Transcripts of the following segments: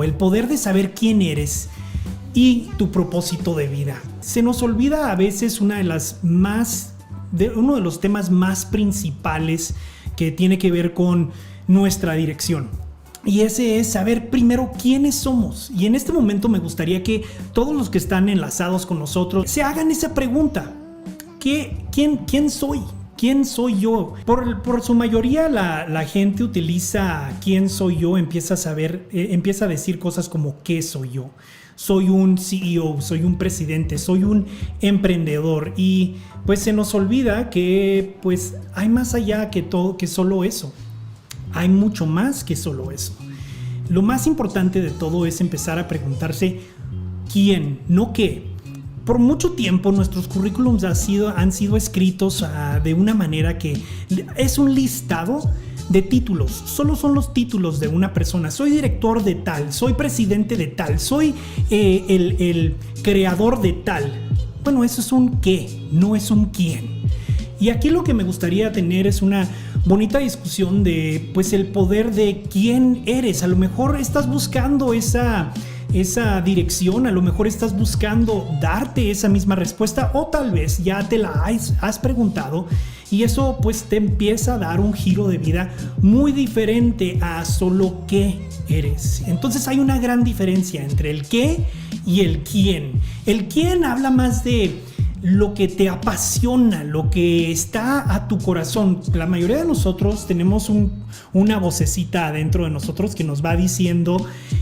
el poder de saber quién eres y tu propósito de vida. Se nos olvida a veces uno de los temas más principales que tiene que ver con nuestra dirección. Y ese es saber primero quiénes somos. Y en este momento me gustaría que todos los que están enlazados con nosotros se hagan esa pregunta. ¿Quién soy? ¿Quién soy yo? Por su mayoría la gente utiliza quién soy yo, empieza a decir cosas como ¿qué soy yo? Soy un CEO, soy un presidente, soy un emprendedor, y pues se nos olvida que pues hay más allá que solo eso. Hay mucho más que solo eso. Lo más importante de todo es empezar a preguntarse quién, no qué. Por mucho tiempo nuestros currículums han sido escritos de una manera que es un listado de títulos. Solo son los títulos de una persona. Soy director de tal, soy presidente de tal, soy el creador de tal. Bueno, eso es un qué, no es un quién. Y aquí lo que me gustaría tener es una bonita discusión de pues el poder de quién eres. A lo mejor estás buscando esa dirección, a lo mejor estás buscando darte esa misma respuesta, o tal vez ya te la has preguntado, y eso pues te empieza a dar un giro de vida muy diferente a solo qué eres. Entonces hay una gran diferencia entre el qué y el quién. El quién habla más de lo que te apasiona, lo que está a tu corazón. La mayoría de nosotros tenemos una vocecita adentro de nosotros que nos va diciendo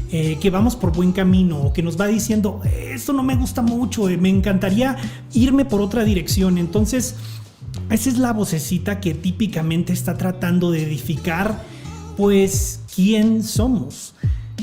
que vamos por buen camino, o que nos va diciendo esto no me gusta mucho, me encantaría irme por otra dirección. Entonces esa es la vocecita que típicamente está tratando de edificar pues quién somos.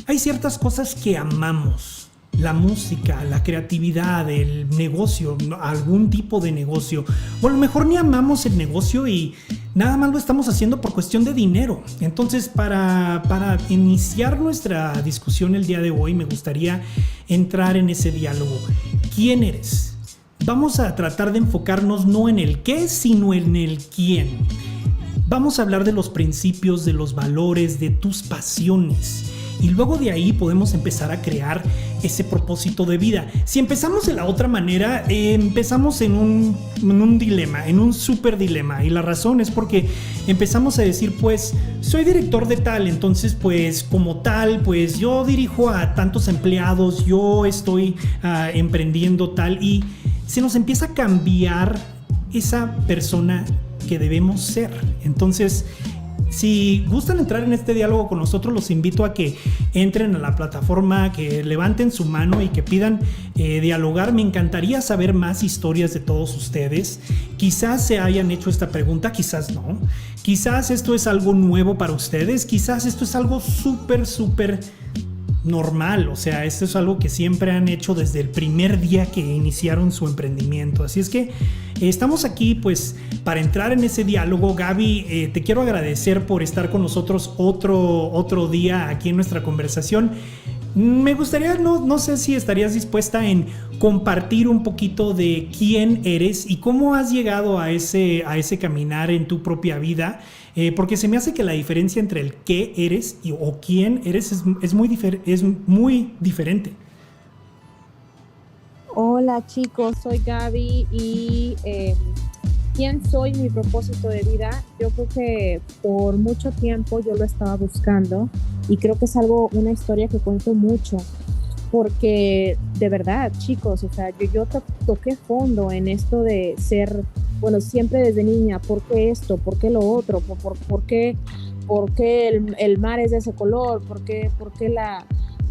Hay ciertas cosas que amamos: la música, la creatividad, el negocio, algún tipo de negocio. O a lo mejor ni amamos el negocio y nada más lo estamos haciendo por cuestión de dinero. Entonces, para iniciar nuestra discusión el día de hoy, me gustaría entrar en ese diálogo. ¿Quién eres? Vamos a tratar de enfocarnos no en el qué, sino en el quién. Vamos a hablar de los principios, de los valores, de tus pasiones. Y luego de ahí podemos empezar a crear ese propósito de vida. Si empezamos de la otra manera, empezamos en un dilema, en un súper dilema. Y la razón es porque empezamos a decir, pues, soy director de tal, entonces, pues, como tal, pues, yo dirijo a tantos empleados, yo estoy emprendiendo tal, y se nos empieza a cambiar esa persona que debemos ser. Entonces, si gustan entrar en este diálogo con nosotros, los invito a que entren a la plataforma, que levanten su mano y que pidan dialogar. Me encantaría saber más historias de todos ustedes. Quizás se hayan hecho esta pregunta, quizás no. Quizás esto es algo nuevo para ustedes, quizás esto es algo súper normal. O sea, esto es algo que siempre han hecho desde el primer día que iniciaron su emprendimiento. Así es que estamos aquí pues para entrar en ese diálogo. Gaby, te quiero agradecer por estar con nosotros otro día aquí en nuestra conversación. Me gustaría, no sé si estarías dispuesta en compartir un poquito de quién eres y cómo has llegado a ese caminar en tu propia vida, porque se me hace que la diferencia entre el qué eres o quién eres es muy diferente. Hola chicos, soy Gaby y ¿quién soy? Mi propósito de vida. Yo creo que por mucho tiempo yo lo estaba buscando y creo que es una historia que cuento mucho, porque de verdad chicos, o sea, yo toqué fondo en esto de ser, bueno, siempre desde niña, ¿por qué esto? ¿Por qué lo otro? ¿Por qué el mar es de ese color? ¿Por qué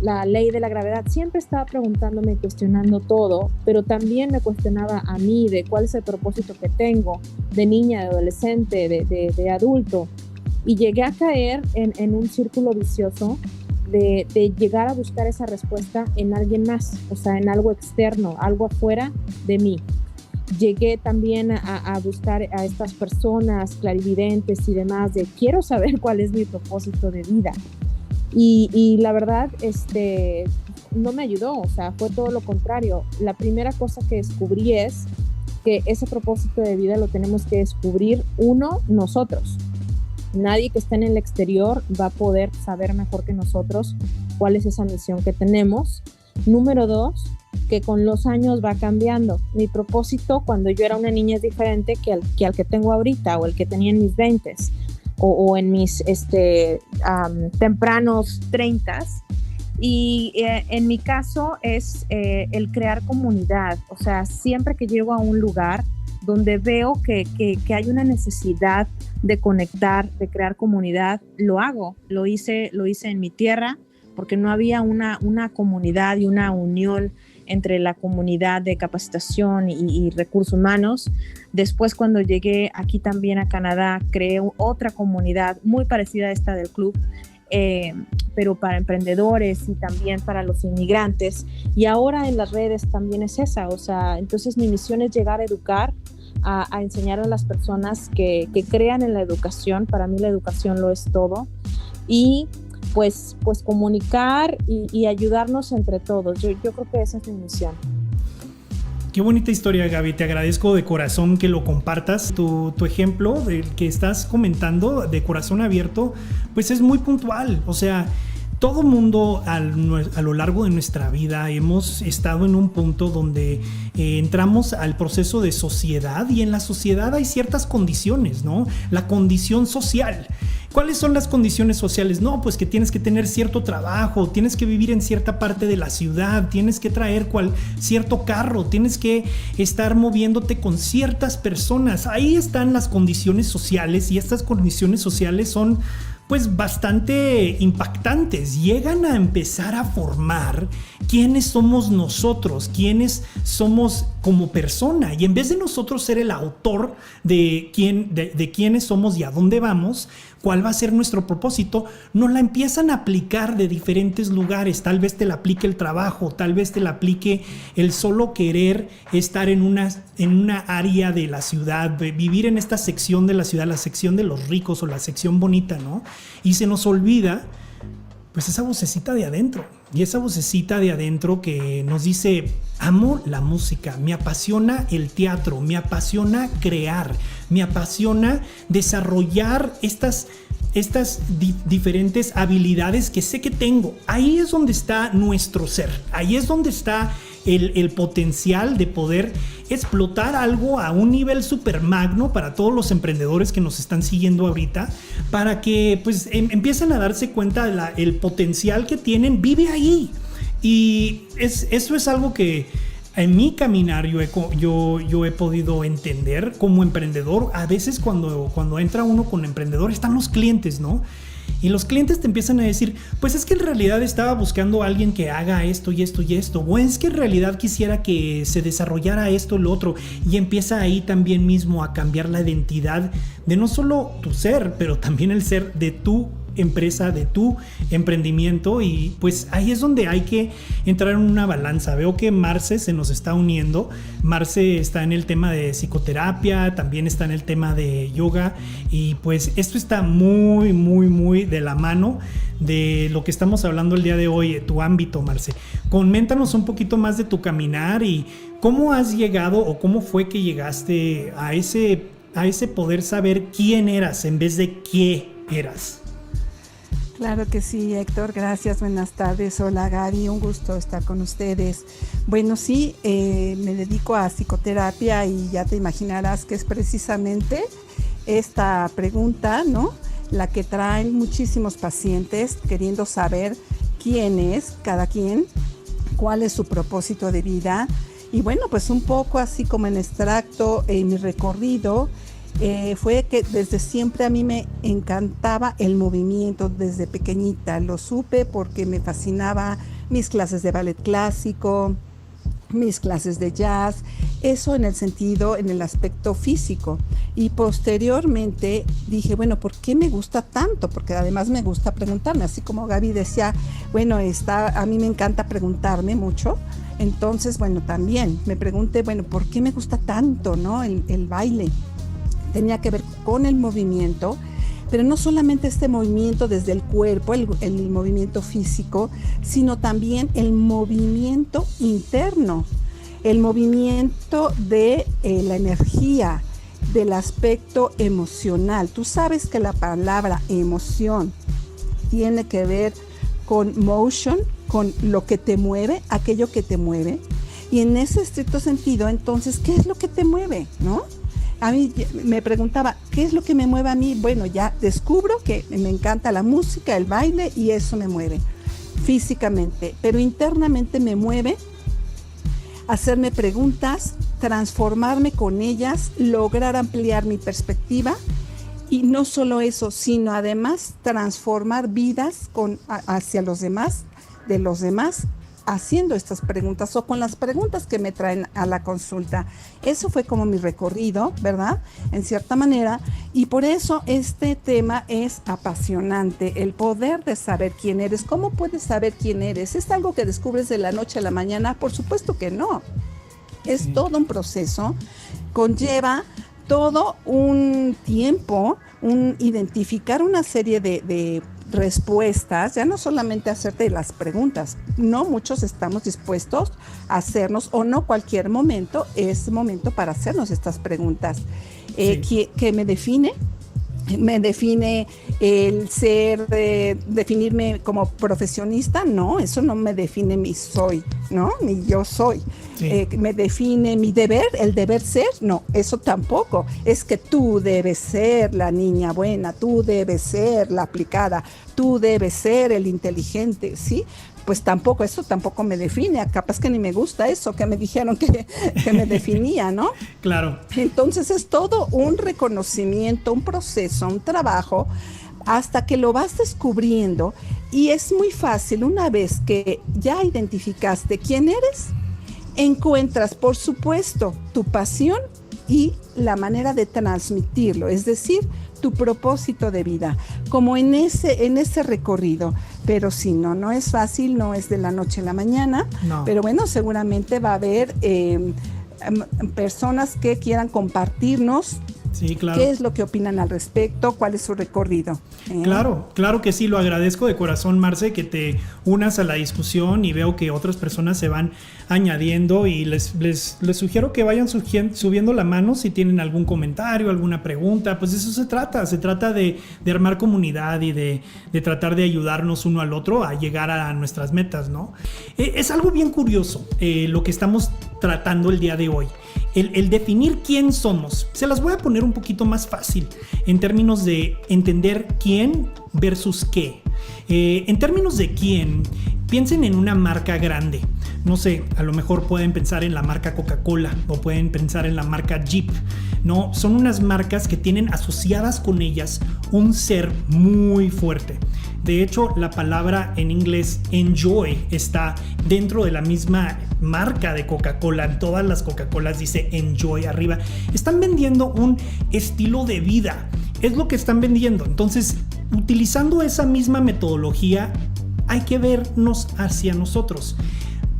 la ley de la gravedad? Siempre estaba preguntándome y cuestionando todo, pero también me cuestionaba a mí de cuál es el propósito que tengo de niña, de adolescente, de adulto, y llegué a caer en un círculo vicioso de llegar a buscar esa respuesta en alguien más, o sea, en algo externo, algo afuera de mí. Llegué también a buscar a estas personas clarividentes y demás de quiero saber cuál es mi propósito de vida. Y la verdad, no me ayudó, o sea, fue todo lo contrario. La primera cosa que descubrí es que ese propósito de vida lo tenemos que descubrir nosotros. Nadie que esté en el exterior va a poder saber mejor que nosotros cuál es esa misión que tenemos. Número 2, que con los años va cambiando. Mi propósito cuando yo era una niña es diferente que al que tengo ahorita o el que tenía en mis 20s o en mis tempranos 30s. Y en mi caso es el crear comunidad. O sea, siempre que llego a un lugar donde veo que hay una necesidad de conectar, de crear comunidad, lo hago. Lo hice en mi tierra porque no había una comunidad y una unión entre la comunidad de capacitación y recursos humanos. Después, cuando llegué aquí también a Canadá, creé otra comunidad muy parecida a esta del club, pero para emprendedores y también para los inmigrantes. Y ahora en las redes también es esa. O sea, entonces mi misión es llegar a educar, a enseñar a las personas que crean en la educación. Para mí la educación lo es todo. Y pues comunicar y ayudarnos entre todos. Yo creo que esa es mi misión. Qué bonita historia, Gaby. Te agradezco de corazón que lo compartas. Tu ejemplo del que estás comentando de corazón abierto, pues es muy puntual. O sea, todo mundo a lo largo de nuestra vida hemos estado en un punto donde entramos al proceso de sociedad, y en la sociedad hay ciertas condiciones, ¿no? La condición social. ¿Cuáles son las condiciones sociales? No, pues que tienes que tener cierto trabajo, tienes que vivir en cierta parte de la ciudad, tienes que traer cierto carro, tienes que estar moviéndote con ciertas personas. Ahí están las condiciones sociales, y estas condiciones sociales son pues bastante impactantes. Llegan a empezar a formar quiénes somos nosotros, quiénes somos como persona, y en vez de nosotros ser el autor de quiénes somos y a dónde vamos, cuál va a ser nuestro propósito, nos la empiezan a aplicar de diferentes lugares. Tal vez te la aplique el trabajo, tal vez te la aplique el solo querer estar en una área de la ciudad, vivir en esta sección de la ciudad, la sección de los ricos o la sección bonita, ¿no? Y se nos olvida pues esa vocecita de adentro, y esa vocecita de adentro que nos dice: amo la música, me apasiona el teatro, me apasiona crear, me apasiona desarrollar estas diferentes habilidades que sé que tengo. Ahí es donde está nuestro ser, ahí es donde está el potencial de poder explotar algo a un nivel super magno para todos los emprendedores que nos están siguiendo ahorita, para que pues empiecen a darse cuenta el potencial que tienen. Vive ahí. Y eso es algo que en mi caminar yo he podido entender como emprendedor. A veces cuando entra uno con emprendedor están los clientes, ¿no? Y los clientes te empiezan a decir: pues es que en realidad estaba buscando a alguien que haga esto y esto y esto, o es que en realidad quisiera que se desarrollara esto y lo otro. Y empieza ahí también mismo a cambiar la identidad de no solo tu ser, pero también el ser de tu empresa, de tu emprendimiento. Y pues ahí es donde hay que entrar en una balanza. Veo que Marce se nos está uniendo. Marce está en el tema de psicoterapia, también está en el tema de yoga, y pues esto está muy muy muy de la mano de lo que estamos hablando el día de hoy, tu ámbito, Marce. Coméntanos un poquito más de tu caminar y cómo has llegado, o cómo fue que llegaste a ese poder saber quién eras en vez de qué eras. Claro que sí, Héctor, gracias, buenas tardes. Hola, Gaby, un gusto estar con ustedes. Bueno, sí, me dedico a psicoterapia, y ya te imaginarás que es precisamente esta pregunta, ¿no?, la que traen muchísimos pacientes queriendo saber quién es cada quien, cuál es su propósito de vida. Y bueno, pues un poco así como en extracto, mi recorrido fue que desde siempre a mí me encantaba el movimiento. Desde pequeñita lo supe porque me fascinaba mis clases de ballet clásico, mis clases de jazz, eso en el aspecto físico. Y posteriormente dije, bueno, ¿por qué me gusta tanto? Porque además me gusta preguntarme, así como Gaby decía, bueno, a mí me encanta preguntarme mucho. Entonces, bueno, también me pregunté, bueno, ¿por qué me gusta tanto, no, el baile? Tenía que ver con el movimiento, pero no solamente este movimiento desde el cuerpo, el movimiento físico, sino también el movimiento interno, el movimiento de la energía, del aspecto emocional. Tú sabes que la palabra emoción tiene que ver con motion, con lo que te mueve, aquello que te mueve. Y en ese estricto sentido, entonces, ¿qué es lo que te mueve, no? A mí me preguntaba, ¿qué es lo que me mueve a mí? Bueno, ya descubro que me encanta la música, el baile, y eso me mueve físicamente. Pero internamente me mueve hacerme preguntas, transformarme con ellas, lograr ampliar mi perspectiva. Y no solo eso, sino además transformar vidas hacia los demás, de los demás, haciendo estas preguntas o con las preguntas que me traen a la consulta. Eso fue como mi recorrido, ¿verdad? En cierta manera. Y por eso este tema es apasionante, el poder de saber quién eres. ¿Cómo puedes saber quién eres? ¿Es algo que descubres de la noche a la mañana? Por supuesto que no. Es todo un proceso, conlleva todo un tiempo, identificar una serie de respuestas, ya no solamente hacerte las preguntas, no muchos estamos dispuestos a hacernos, o no cualquier momento es momento para hacernos estas preguntas. ¿Qué me define? ¿Me define el ser, definirme como profesionista? No, eso no me define mi soy, ¿no? Mi yo soy. Sí. ¿Me define mi deber, el deber ser? No, eso tampoco. Es que tú debes ser la niña buena, tú debes ser la aplicada, tú debes ser el inteligente, ¿sí? Pues tampoco, eso tampoco me define. Capaz que ni me gusta eso que me dijeron que me definía, ¿no? Claro. Entonces es todo un reconocimiento, un proceso, un trabajo, hasta que lo vas descubriendo. Y es muy fácil, una vez que ya identificaste quién eres, encuentras, por supuesto, tu pasión y la manera de transmitirlo, es decir, tu propósito de vida, como en ese recorrido. Pero si no es fácil, no es de la noche a la mañana, no. Pero bueno, seguramente va a haber personas que quieran compartirnos. Sí, claro. ¿Qué es lo que opinan al respecto? ¿Cuál es su recorrido? Claro que sí, lo agradezco de corazón, Marce, que te unas a la discusión, y veo que otras personas se van añadiendo, y les sugiero que vayan subiendo la mano si tienen algún comentario, alguna pregunta. Pues de eso se trata de armar comunidad y de tratar de ayudarnos uno al otro a llegar a nuestras metas, ¿no? Es algo bien curioso lo que estamos tratando el día de hoy. El definir quién somos. Se las voy a poner un poquito más fácil en términos de entender quién versus qué. En términos de quién, piensen en una marca grande. No sé, a lo mejor pueden pensar en la marca Coca-Cola o pueden pensar en la marca Jeep. No, son unas marcas que tienen asociadas con ellas un ser muy fuerte. De hecho, la palabra en inglés enjoy está dentro de la misma marca de Coca-Cola. En todas las Coca-Colas dice enjoy arriba. Están vendiendo un estilo de vida. Es lo que están vendiendo. Entonces, utilizando esa misma metodología, hay que vernos hacia nosotros.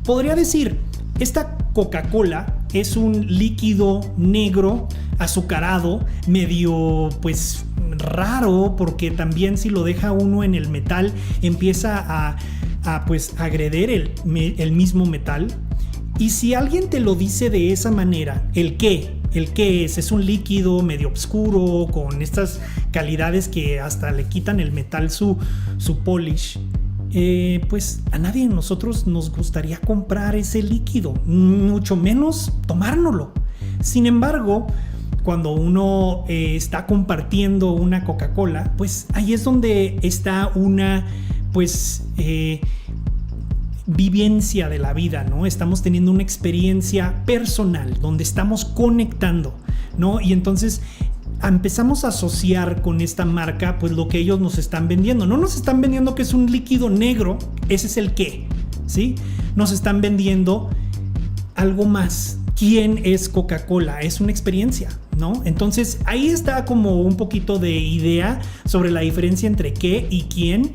Podría decir, esta Coca-Cola es un líquido negro, azucarado, medio pues raro, porque también si lo deja uno en el metal empieza a pues agredir el mismo metal. Y si alguien te lo dice de esa manera, ¿el qué es un líquido medio oscuro con estas calidades que hasta le quitan el metal su polish? Pues a nadie de nosotros nos gustaría comprar ese líquido, mucho menos tomárnoslo. Sin embargo, cuando uno está compartiendo una Coca-Cola, pues ahí es donde está una vivencia de la vida, ¿no? Estamos teniendo una experiencia personal donde estamos conectando, ¿no? Y entonces empezamos a asociar con esta marca pues lo que ellos nos están vendiendo. No nos están vendiendo que es un líquido negro, ese es el qué, ¿sí? Nos están vendiendo algo más. ¿Quién es Coca-Cola? Es una experiencia, ¿no? Entonces ahí está como un poquito de idea sobre la diferencia entre qué y quién.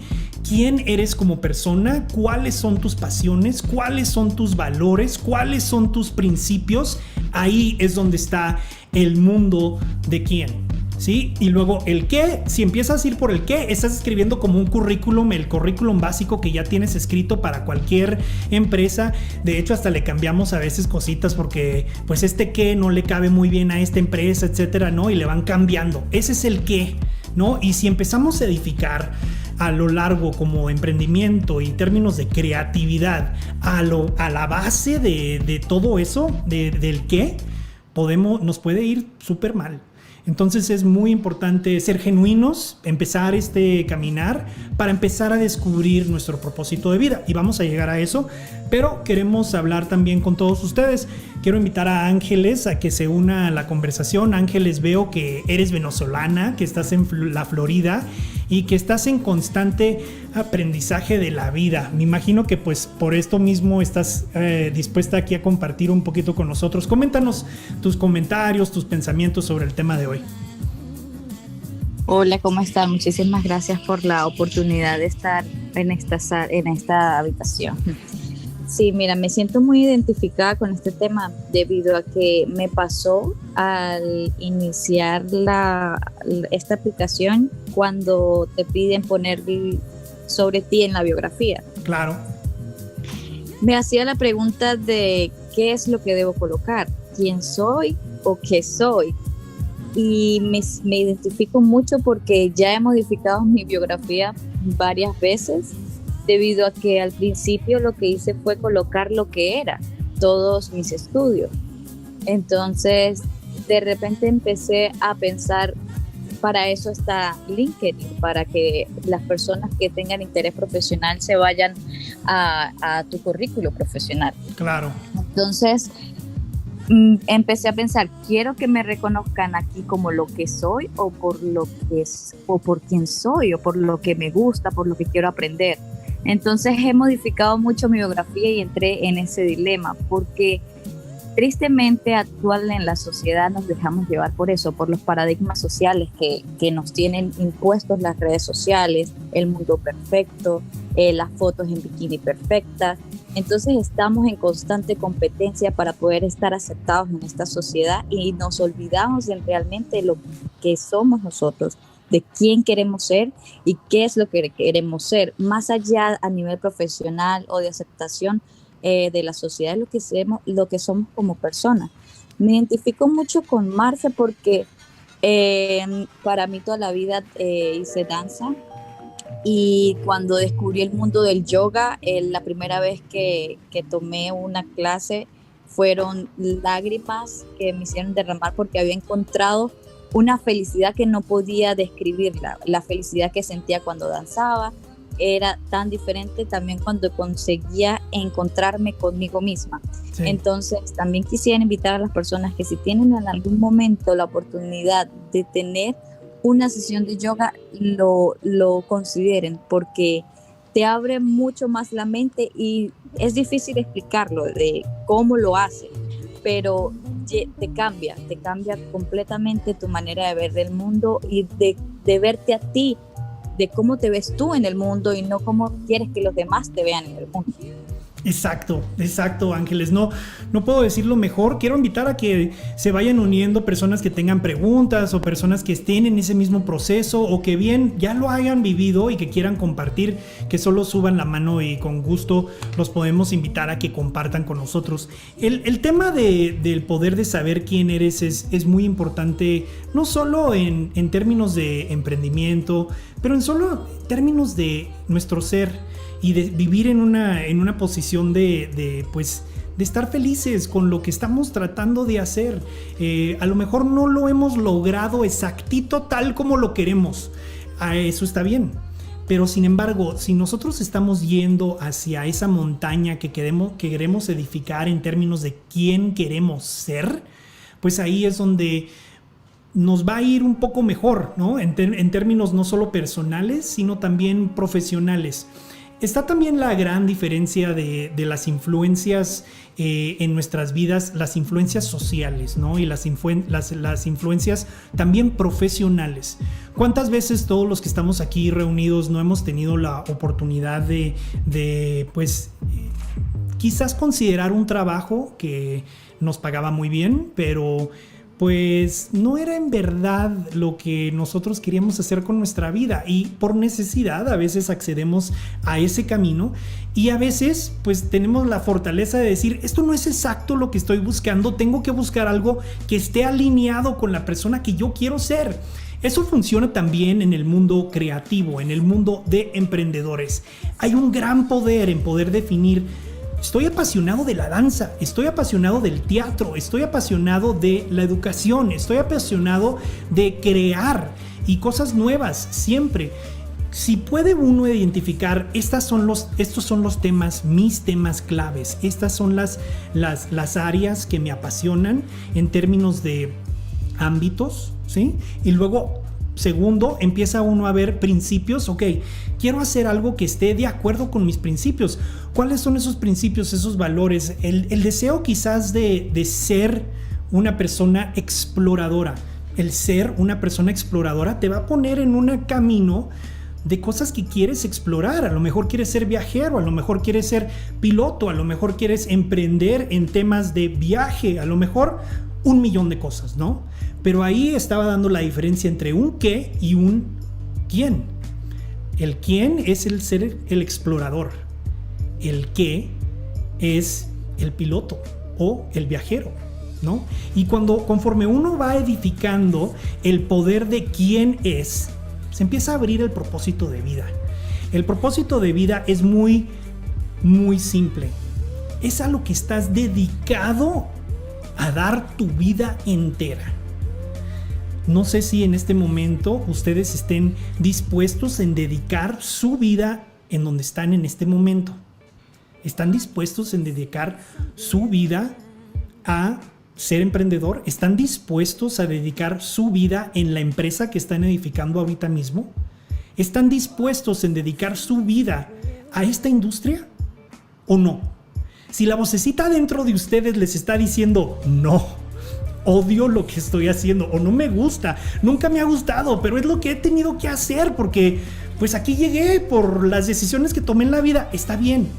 ¿Quién eres como persona? ¿Cuáles son tus pasiones? ¿Cuáles son tus valores? ¿Cuáles son tus principios? Ahí es donde está el mundo de quién, ¿sí? Y luego el qué, si empiezas a ir por el qué, estás escribiendo como un currículum, el currículum básico que ya tienes escrito para cualquier empresa. De hecho, hasta le cambiamos a veces cositas porque pues este qué no le cabe muy bien a esta empresa, etcétera, ¿no? Y le van cambiando. Ese es el qué, ¿no? Y si empezamos a edificar a lo largo como emprendimiento y términos de creatividad a la base de todo eso, del qué, nos puede ir súper mal. Entonces es muy importante ser genuinos, empezar caminar para empezar a descubrir nuestro propósito de vida. Y vamos a llegar a eso, pero queremos hablar también con todos ustedes. Quiero invitar a Ángeles a que se una a la conversación. Ángeles, veo que eres venezolana, que estás en la Florida y que estás en constante aprendizaje de la vida. Me imagino que pues por esto mismo estás dispuesta aquí a compartir un poquito con nosotros. Coméntanos tus comentarios, tus pensamientos sobre el tema de hoy. Hola, ¿cómo están? Muchísimas gracias por la oportunidad de estar en esta habitación. Sí, mira, me siento muy identificada con este tema debido a que me pasó al iniciar esta aplicación cuando te piden poner sobre ti en la biografía. Claro. Me hacía la pregunta de qué es lo que debo colocar, quién soy o qué soy. Y me identifico mucho porque ya he modificado mi biografía varias veces, debido a que al principio lo que hice fue colocar lo que era, todos mis estudios. Entonces, de repente empecé a pensar, para eso está LinkedIn, para que las personas que tengan interés profesional se vayan a tu currículo profesional. Claro. Entonces, empecé a pensar, quiero que me reconozcan aquí como lo que soy o por quién soy o por lo que me gusta, por lo que quiero aprender. Entonces he modificado mucho mi biografía y entré en ese dilema porque tristemente actual en la sociedad nos dejamos llevar por eso, por los paradigmas sociales que nos tienen impuestos las redes sociales, el mundo perfecto, las fotos en bikini perfectas. Entonces estamos en constante competencia para poder estar aceptados en esta sociedad y nos olvidamos de realmente lo que somos nosotros, de quién queremos ser y qué es lo que queremos ser, más allá a nivel profesional o de aceptación de la sociedad, lo que somos como personas. Me identifico mucho con Marce porque para mí toda la vida hice danza y cuando descubrí el mundo del yoga, la primera vez que tomé una clase fueron lágrimas que me hicieron derramar porque había encontrado una felicidad que no podía describirla. La felicidad que sentía cuando danzaba era tan diferente también cuando conseguía encontrarme conmigo misma. Sí. Entonces también quisiera invitar a las personas que si tienen en algún momento la oportunidad de tener una sesión de yoga, lo consideren porque te abre mucho más la mente y es difícil explicarlo de cómo lo hace, pero te cambia completamente tu manera de ver el mundo y de verte a ti, de cómo te ves tú en el mundo y no cómo quieres que los demás te vean en el mundo. Exacto, Ángeles. No puedo decirlo mejor. Quiero invitar a que se vayan uniendo personas que tengan preguntas o personas que estén en ese mismo proceso o que bien ya lo hayan vivido y que quieran compartir, que solo suban la mano y con gusto los podemos invitar a que compartan con nosotros. El tema del poder de saber quién eres es muy importante, no solo en términos de emprendimiento, pero en solo términos de nuestro ser y de vivir en una posición de estar felices con lo que estamos tratando de hacer. A lo mejor no lo hemos logrado exactito tal como lo queremos. Eso está bien. Pero sin embargo, si nosotros estamos yendo hacia esa montaña que queremos edificar en términos de quién queremos ser, pues ahí es donde nos va a ir un poco mejor, ¿no? En términos no solo personales, sino también profesionales. Está también la gran diferencia de las influencias en nuestras vidas, las influencias sociales, ¿no? Y las influencias también profesionales. ¿Cuántas veces todos los que estamos aquí reunidos no hemos tenido la oportunidad de quizás considerar un trabajo que nos pagaba muy bien, pero pues no era en verdad lo que nosotros queríamos hacer con nuestra vida, y por necesidad a veces accedemos a ese camino, y a veces pues tenemos la fortaleza de decir, esto no es exacto lo que estoy buscando, tengo que buscar algo que esté alineado con la persona que yo quiero ser. Eso funciona también en el mundo creativo, en el mundo de emprendedores. Hay un gran poder en poder definir: estoy apasionado de la danza, estoy apasionado del teatro, estoy apasionado de la educación, estoy apasionado de crear y cosas nuevas siempre. Si puede uno identificar, estos son los temas, mis temas claves, estas son las áreas que me apasionan en términos de ámbitos, ¿sí? Y luego, segundo, empieza uno a ver principios. Ok, quiero hacer algo que esté de acuerdo con mis principios. ¿Cuáles son esos principios, esos valores? El deseo quizás de ser una persona exploradora. El ser una persona exploradora te va a poner en un camino de cosas que quieres explorar. A lo mejor quieres ser viajero, a lo mejor quieres ser piloto, a lo mejor quieres emprender en temas de viaje, a lo mejor 1,000,000 de cosas, ¿no? Pero ahí estaba dando la diferencia entre un qué y un quién. El quién es el ser el explorador. El qué es el piloto o el viajero, ¿no? Y conforme uno va edificando el poder de quién es, se empieza a abrir el propósito de vida. El propósito de vida es muy, muy simple. Es a lo que estás dedicado a dar tu vida entera. No sé si en este momento ustedes estén dispuestos en dedicar su vida en donde están en este momento. ¿Están dispuestos en dedicar su vida a ser emprendedor? ¿Están dispuestos a dedicar su vida en la empresa que están edificando ahorita mismo? ¿Están dispuestos en dedicar su vida a esta industria o no? Si la vocecita dentro de ustedes les está diciendo no, odio lo que estoy haciendo o no me gusta, nunca me ha gustado, pero es lo que he tenido que hacer porque pues aquí llegué por las decisiones que tomé en la vida, está bien.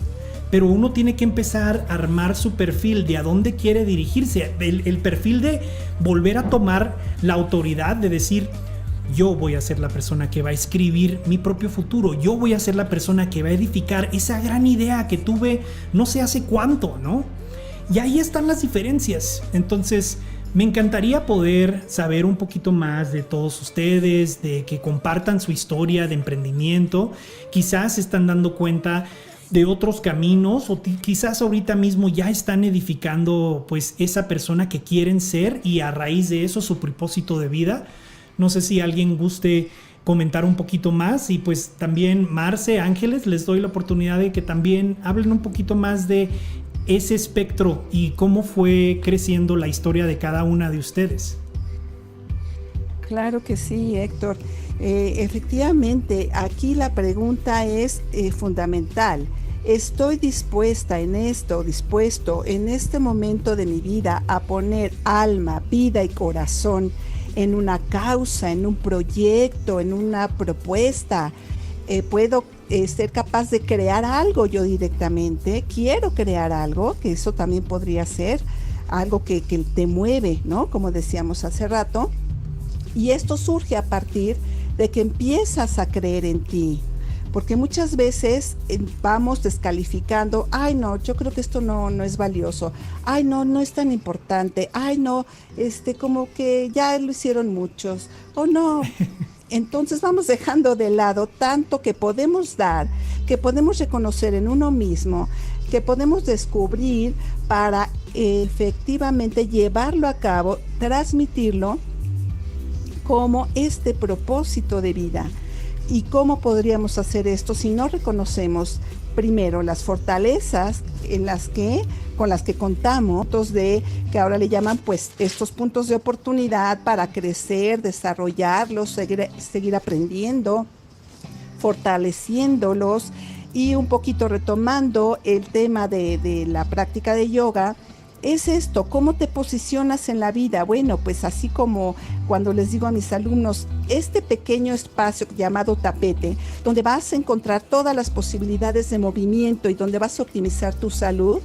Pero uno tiene que empezar a armar su perfil de a dónde quiere dirigirse, el perfil de volver a tomar la autoridad de decir: yo voy a ser la persona que va a escribir mi propio futuro, yo voy a ser la persona que va a edificar esa gran idea que tuve no sé hace cuánto, ¿no? Y ahí están las diferencias. Entonces, me encantaría poder saber un poquito más de todos ustedes, de que compartan su historia de emprendimiento. Quizás se están dando cuenta de otros caminos o quizás ahorita mismo ya están edificando pues esa persona que quieren ser y a raíz de eso su propósito de vida. No sé si alguien guste comentar un poquito más y pues también Marce, Ángeles, les doy la oportunidad de que también hablen un poquito más de ese espectro y cómo fue creciendo la historia de cada una de ustedes. Claro que sí, Héctor. Efectivamente, aquí la pregunta es fundamental. ¿Estoy dispuesto en este momento de mi vida a poner alma, vida y corazón en una causa, en un proyecto, en una propuesta? ¿Puedo ser capaz de crear algo yo directamente? ¿Quiero crear algo? Que eso también podría ser algo que te mueve, ¿no? Como decíamos hace rato. Y esto surge a partir de que empiezas a creer en ti. Porque muchas veces vamos descalificando: ay no, yo creo que esto no es valioso, ay no es tan importante, ay no, como que ya lo hicieron muchos, o no. Entonces vamos dejando de lado tanto que podemos dar, que podemos reconocer en uno mismo, que podemos descubrir para efectivamente llevarlo a cabo, transmitirlo como este propósito de vida. ¿Y cómo podríamos hacer esto si no reconocemos primero las fortalezas con las que contamos, que ahora le llaman pues estos puntos de oportunidad para crecer, desarrollarlos, seguir aprendiendo, fortaleciéndolos? Y un poquito retomando el tema de la práctica de yoga, es esto: ¿cómo te posicionas en la vida? Bueno, pues así como cuando les digo a mis alumnos, este pequeño espacio llamado tapete, donde vas a encontrar todas las posibilidades de movimiento y donde vas a optimizar tu salud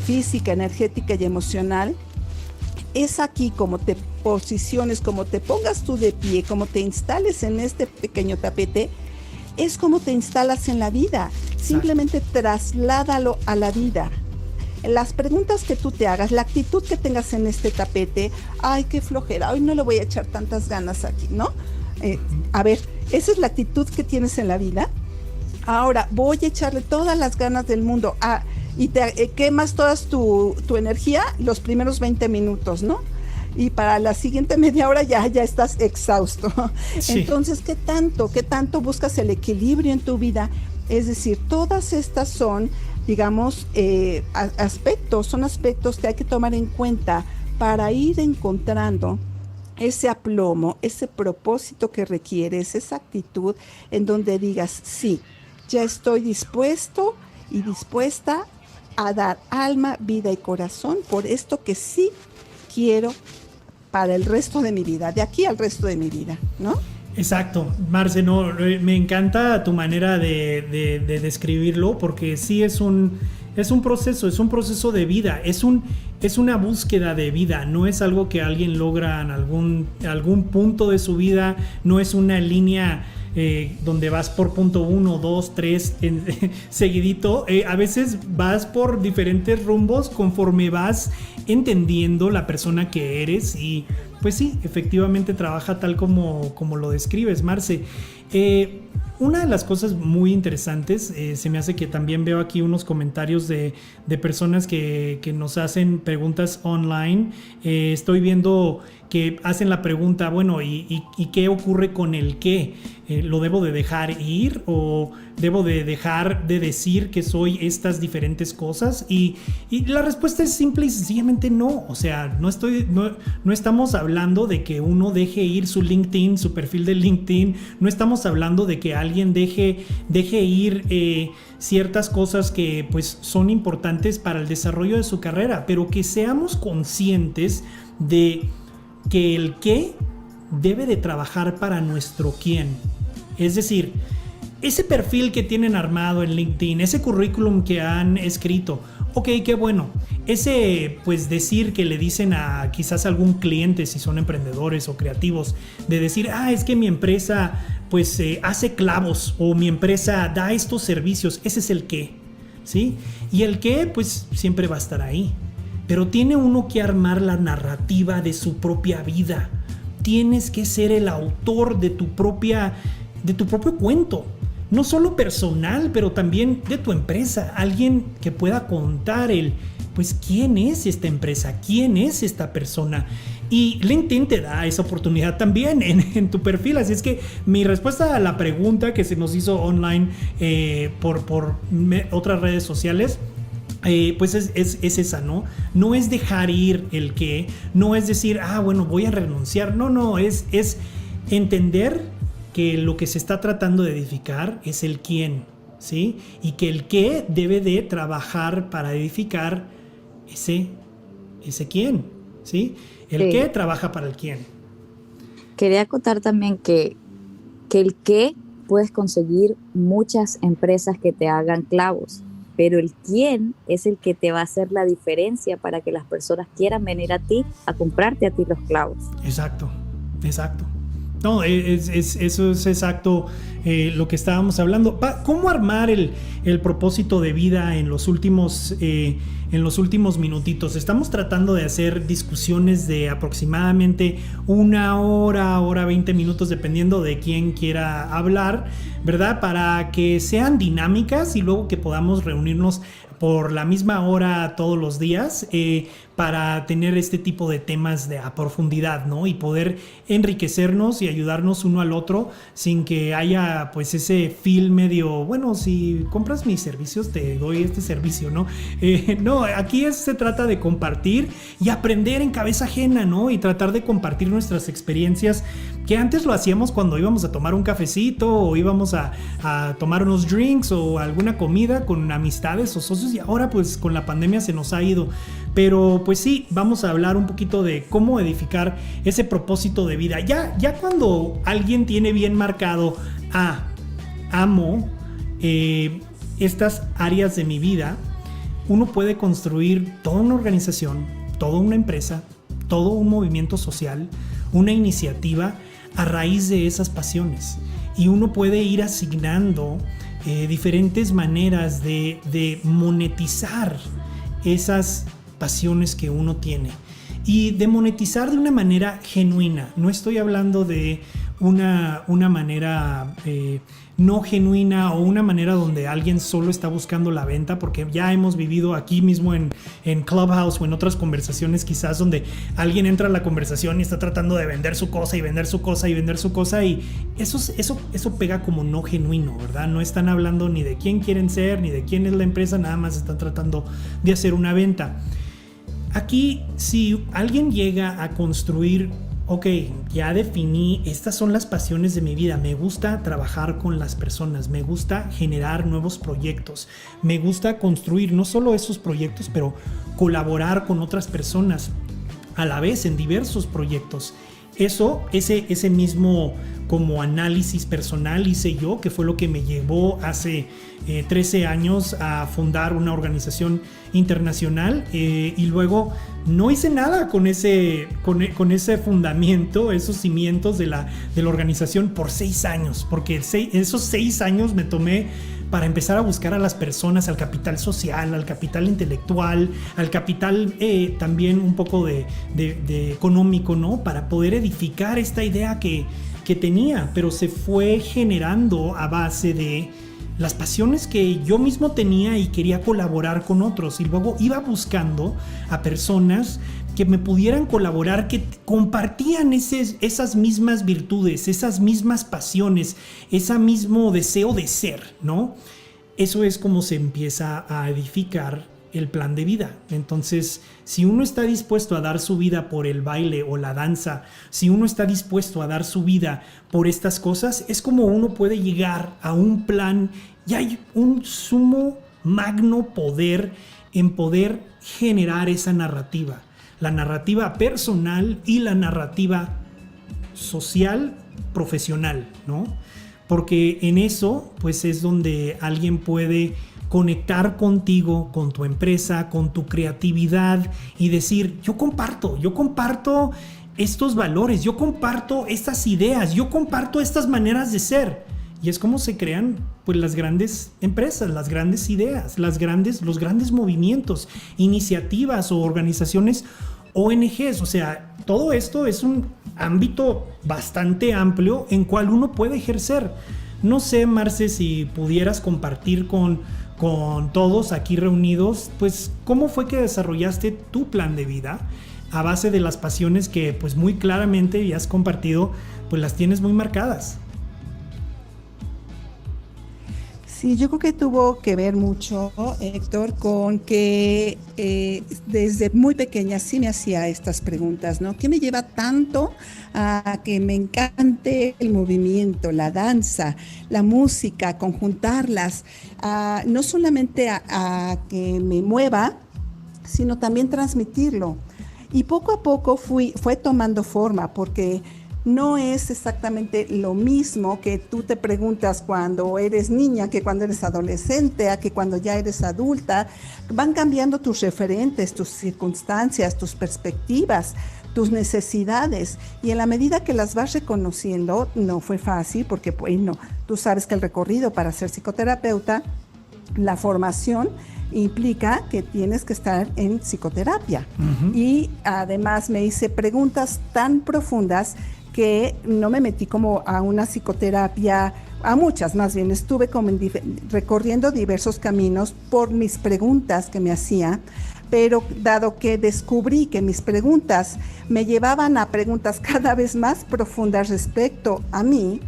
física, energética y emocional, es aquí como te posiciones, como te pongas tú de pie, como te instales en este pequeño tapete, es como te instalas en la vida. Simplemente trasládalo a la vida. Las preguntas que tú te hagas, la actitud que tengas en este tapete, ay, qué flojera, hoy no le voy a echar tantas ganas aquí, ¿no? A ver, esa es la actitud que tienes en la vida. Ahora voy a echarle todas las ganas del mundo y te quemas toda tu energía los primeros 20 minutos, ¿no? Y para la siguiente media hora ya estás exhausto. Sí. Entonces, ¿qué tanto buscas el equilibrio en tu vida? Es decir, todas estas son, digamos, aspectos que hay que tomar en cuenta para ir encontrando ese aplomo, ese propósito que requieres, esa actitud en donde digas, sí, ya estoy dispuesto y dispuesta a dar alma, vida y corazón por esto que sí quiero para el resto de mi vida, de aquí al resto de mi vida, ¿no? Exacto, Marce, no, me encanta tu manera de describirlo, porque sí es un proceso de vida, es una búsqueda de vida, no es algo que alguien logra en algún punto de su vida, no es una línea donde vas por punto 1, 2, 3 seguidito. A veces vas por diferentes rumbos conforme vas entendiendo la persona que eres, y pues sí, efectivamente trabaja tal como lo describes, Marce. Una de las cosas muy interesantes, se me hace que también veo aquí unos comentarios de personas que nos hacen preguntas online. Estoy viendo que hacen la pregunta, bueno, ¿y qué ocurre con el qué? ¿Lo debo de dejar ir o debo de dejar de decir que soy estas diferentes cosas? Y la respuesta es simple y sencillamente no. O sea, no estamos hablando de que uno deje ir su LinkedIn, su perfil de LinkedIn. No estamos hablando de que alguien deje ir ciertas cosas que pues son importantes para el desarrollo de su carrera, pero que seamos conscientes de que el qué debe de trabajar para nuestro quién. Es decir, ese perfil que tienen armado en LinkedIn, ese currículum que han escrito, ok, qué bueno. Ese, pues, decir que le dicen a quizás algún cliente, si son emprendedores o creativos, de decir, es que mi empresa pues hace clavos, o mi empresa da estos servicios, ese es el qué, ¿sí? Y el qué pues siempre va a estar ahí, pero tiene uno que armar la narrativa de su propia vida. Tienes que ser el autor de tu propio cuento, no solo personal, pero también de tu empresa. Alguien que pueda contar pues quién es esta empresa, quién es esta persona. Y LinkedIn te da esa oportunidad también en tu perfil. Así es que mi respuesta a la pregunta que se nos hizo online por otras redes sociales, pues es esa, ¿no? No es dejar ir el qué, no es decir, bueno, voy a renunciar. No, es entender que lo que se está tratando de edificar es el quién, ¿sí? Y que el qué debe de trabajar para edificar ese quién, ¿sí? El qué trabaja para el quién. Quería acotar también que el qué puedes conseguir muchas empresas que te hagan clavos, pero el quién es el que te va a hacer la diferencia para que las personas quieran venir a ti, a comprarte a ti los clavos. Exacto. No, eso es exacto lo que estábamos hablando. ¿Cómo armar el propósito de vida en los últimos minutitos? Estamos tratando de hacer discusiones de aproximadamente 1 hora 20 minutos, dependiendo de quién quiera hablar, ¿verdad? Para que sean dinámicas y luego que podamos reunirnos por la misma hora todos los días para tener este tipo de temas a profundidad, ¿no? Y poder enriquecernos y ayudarnos uno al otro sin que haya pues ese feel medio, bueno, si compras mis servicios te doy este servicio, ¿no? No, aquí se trata de compartir y aprender en cabeza ajena, ¿no? Y tratar de compartir nuestras experiencias, que antes lo hacíamos cuando íbamos a tomar un cafecito o íbamos a tomar unos drinks o alguna comida con amistades o socios, y ahora pues con la pandemia se nos ha ido. Pero pues sí, vamos a hablar un poquito de cómo edificar ese propósito de vida. Ya cuando alguien tiene bien marcado, amo estas áreas de mi vida, uno puede construir toda una organización, toda una empresa, todo un movimiento social, una iniciativa a raíz de esas pasiones. Y uno puede ir asignando diferentes maneras de monetizar esas pasiones que uno tiene. Y de monetizar de una manera genuina. No estoy hablando de una manera no genuina o una manera donde alguien solo está buscando la venta, porque ya hemos vivido aquí mismo en Clubhouse o en otras conversaciones quizás donde alguien entra a la conversación y está tratando de vender su cosa y vender su cosa y vender su cosa, y eso pega como no genuino, ¿verdad? No están hablando ni de quién quieren ser ni de quién es la empresa, nada más están tratando de hacer una venta. Aquí, si alguien llega a construir, ok, ya definí, estas son las pasiones de mi vida, me gusta trabajar con las personas, me gusta generar nuevos proyectos, me gusta construir no solo esos proyectos, pero colaborar con otras personas a la vez en diversos proyectos. Ese mismo como análisis personal hice yo, que fue lo que me llevó hace 13 años a fundar una organización internacional, y luego no hice nada con ese fundamento, esos cimientos de la organización por 6 años, porque esos 6 años me tomé para empezar a buscar a las personas, al capital social, al capital intelectual, al capital también un poco de económico, ¿no? Para poder edificar esta idea que tenía, pero se fue generando a base de las pasiones que yo mismo tenía y quería colaborar con otros, y luego iba buscando a personas que me pudieran colaborar, que compartían esas mismas virtudes, esas mismas pasiones, ese mismo deseo de ser, ¿no? Eso es como se empieza a edificar el plan de vida. Entonces, si uno está dispuesto a dar su vida por el baile o la danza, si uno está dispuesto a dar su vida por estas cosas, es como uno puede llegar a un plan, y hay un sumo magno poder en poder generar esa narrativa, la narrativa personal y la narrativa social, profesional, ¿no? Porque en eso, pues es donde alguien puede conectar contigo, con tu empresa, con tu creatividad y decir, yo comparto estos valores, yo comparto estas ideas, yo comparto estas maneras de ser. Y es como se crean pues las grandes empresas, las grandes ideas, los grandes movimientos, iniciativas o organizaciones ONGs. O sea, todo esto es un ámbito bastante amplio en cual uno puede ejercer. No sé, Marce, si pudieras compartir con todos aquí reunidos, pues cómo fue que desarrollaste tu plan de vida a base de las pasiones que pues muy claramente ya has compartido, pues las tienes muy marcadas. Sí, yo creo que tuvo que ver mucho, Héctor, con que desde muy pequeña sí me hacía estas preguntas, ¿no? ¿Qué me lleva tanto a que me encante el movimiento, la danza, la música, conjuntarlas? No solamente a que me mueva, sino también transmitirlo. Y poco a poco fue tomando forma, porque no es exactamente lo mismo que tú te preguntas cuando eres niña, que cuando eres adolescente, a que cuando ya eres adulta. Van cambiando tus referentes, tus circunstancias, tus perspectivas, tus necesidades. Y en la medida que las vas reconociendo, no fue fácil, porque bueno, tú sabes que el recorrido para ser psicoterapeuta, la formación implica que tienes que estar en psicoterapia. Uh-huh. Y además me hice preguntas tan profundas que no me metí como a una psicoterapia, a muchas más bien, estuve como recorriendo diversos caminos por mis preguntas que me hacía, pero dado que descubrí que mis preguntas me llevaban a preguntas cada vez más profundas respecto a mí,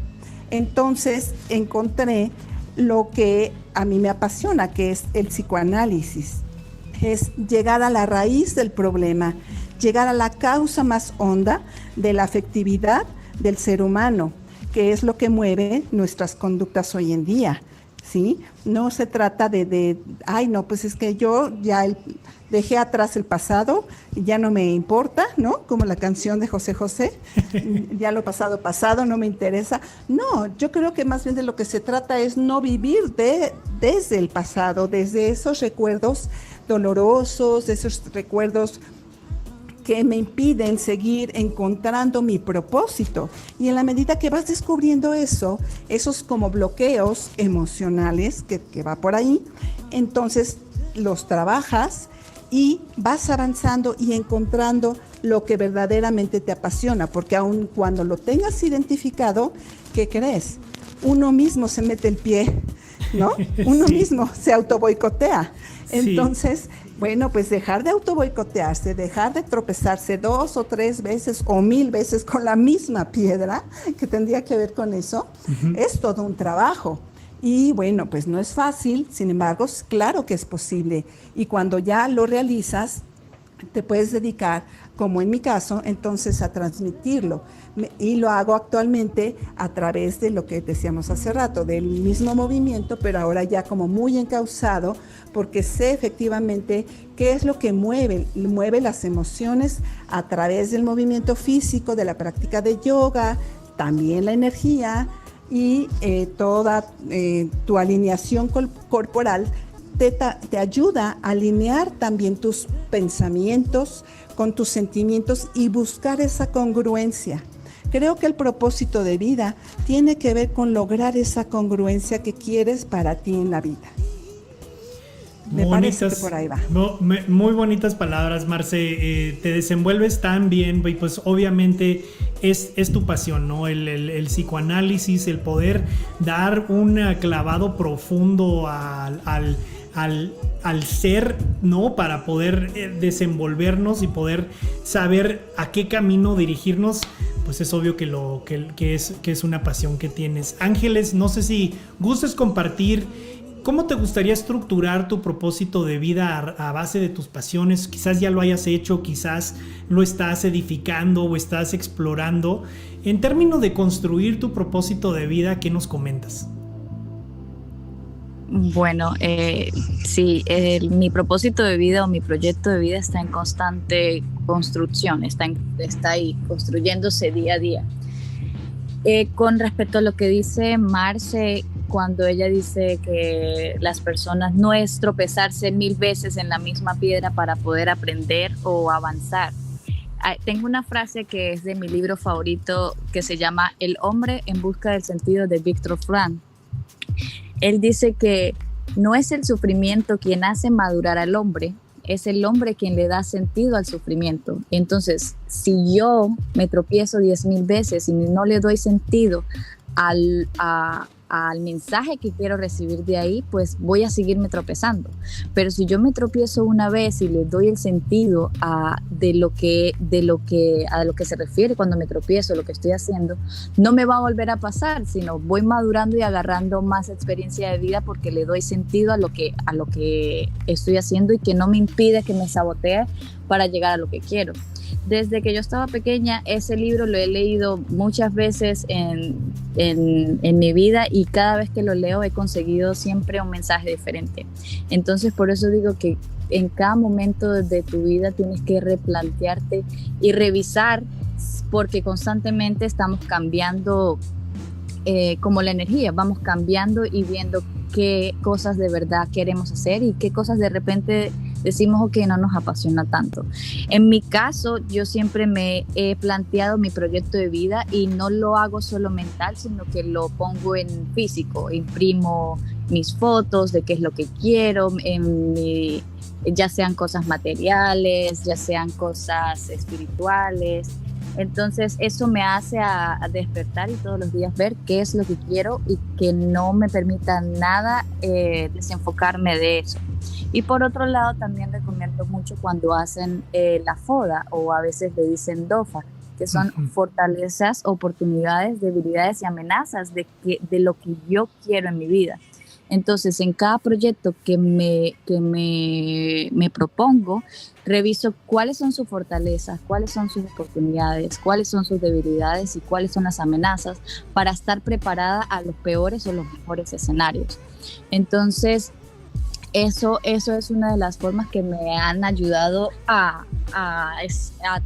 entonces encontré lo que a mí me apasiona, que es el psicoanálisis. Es llegar a la raíz del problema, llegar a la causa más honda de la afectividad del ser humano, que es lo que mueve nuestras conductas hoy en día, ¿sí? No se trata ay, no, pues es que yo ya dejé atrás el pasado, ya no me importa, ¿no? Como la canción de José José, ya lo pasado, no me interesa. No, yo creo que más bien de lo que se trata es no vivir desde el pasado, desde esos recuerdos dolorosos, de esos recuerdos que me impiden seguir encontrando mi propósito. Y en la medida que vas descubriendo eso, esos como bloqueos emocionales que va por ahí, entonces los trabajas y vas avanzando y encontrando lo que verdaderamente te apasiona, porque aun cuando lo tengas identificado, ¿qué crees? Uno mismo se mete el pie, ¿no? Uno mismo se autoboicotea. Entonces, bueno, pues dejar de autoboicotearse, dejar de tropezarse 2 o 3 veces o 1000 veces con la misma piedra, que tendría que ver con eso, es todo un trabajo. Y bueno, pues no es fácil, sin embargo, claro que es posible. Y cuando ya lo realizas, te puedes dedicar, como en mi caso, entonces a transmitirlo. Y lo hago actualmente a través de lo que decíamos hace rato, del mismo movimiento, pero ahora ya como muy encauzado, porque sé efectivamente qué es lo que mueve las emociones a través del movimiento físico, de la práctica de yoga, también la energía y toda tu alineación corporal te ayuda a alinear también tus pensamientos con tus sentimientos y buscar esa congruencia. Creo que el propósito de vida tiene que ver con lograr esa congruencia que quieres para ti en la vida. Me parece que por ahí va. Muy bonitas palabras, Marce. Te desenvuelves tan bien y pues obviamente es tu pasión, ¿no? El psicoanálisis, el poder dar un clavado profundo al ser, ¿no? Para poder desenvolvernos y poder saber a qué camino dirigirnos, pues es obvio que es una pasión que tienes. Ángeles, no sé si gustes compartir cómo te gustaría estructurar tu propósito de vida a base de tus pasiones. Quizás ya lo hayas hecho, quizás lo estás edificando o estás explorando. En términos de construir tu propósito de vida, ¿qué nos comentas? Bueno, sí, mi propósito de vida o mi proyecto de vida está en constante construcción, está ahí construyéndose día a día. Con respecto a lo que dice Marce, cuando ella dice que las personas no es tropezarse 1000 veces en la misma piedra para poder aprender o avanzar. Tengo una frase que es de mi libro favorito que se llama El hombre en busca del sentido, de Viktor Frankl. Él dice que no es el sufrimiento quien hace madurar al hombre, es el hombre quien le da sentido al sufrimiento. Entonces, si yo me tropiezo 10,000 veces y no le doy sentido al mensaje que quiero recibir de ahí, pues voy a seguirme tropezando. Pero si yo me tropiezo una vez y le doy el sentido a lo que se refiere cuando me tropiezo, lo que estoy haciendo, no me va a volver a pasar, sino voy madurando y agarrando más experiencia de vida porque le doy sentido a lo que estoy haciendo y que no me impide que me sabotee para llegar a lo que quiero. Desde que yo estaba pequeña, ese libro lo he leído muchas veces en mi vida y cada vez que lo leo he conseguido siempre un mensaje diferente. Entonces, por eso digo que en cada momento de tu vida tienes que replantearte y revisar, porque constantemente estamos cambiando como la energía, vamos cambiando y viendo qué cosas de verdad queremos hacer y qué cosas de repente decimos ok, no nos apasiona tanto. En mi caso, yo siempre me he planteado mi proyecto de vida y no lo hago solo mental, sino que lo pongo en físico, imprimo mis fotos de qué es lo que quiero, ya sean cosas materiales, ya sean cosas espirituales. Entonces eso me hace a despertar y todos los días ver qué es lo que quiero y que no me permita nada desenfocarme de eso. Y por otro lado también recomiendo mucho cuando hacen la FODA, o a veces le dicen DOFA, que son fortalezas, oportunidades, debilidades y amenazas de lo que yo quiero en mi vida. Entonces, en cada proyecto que me propongo, reviso cuáles son sus fortalezas, cuáles son sus oportunidades, cuáles son sus debilidades y cuáles son las amenazas para estar preparada a los peores o los mejores escenarios. Entonces, eso es una de las formas que me han ayudado a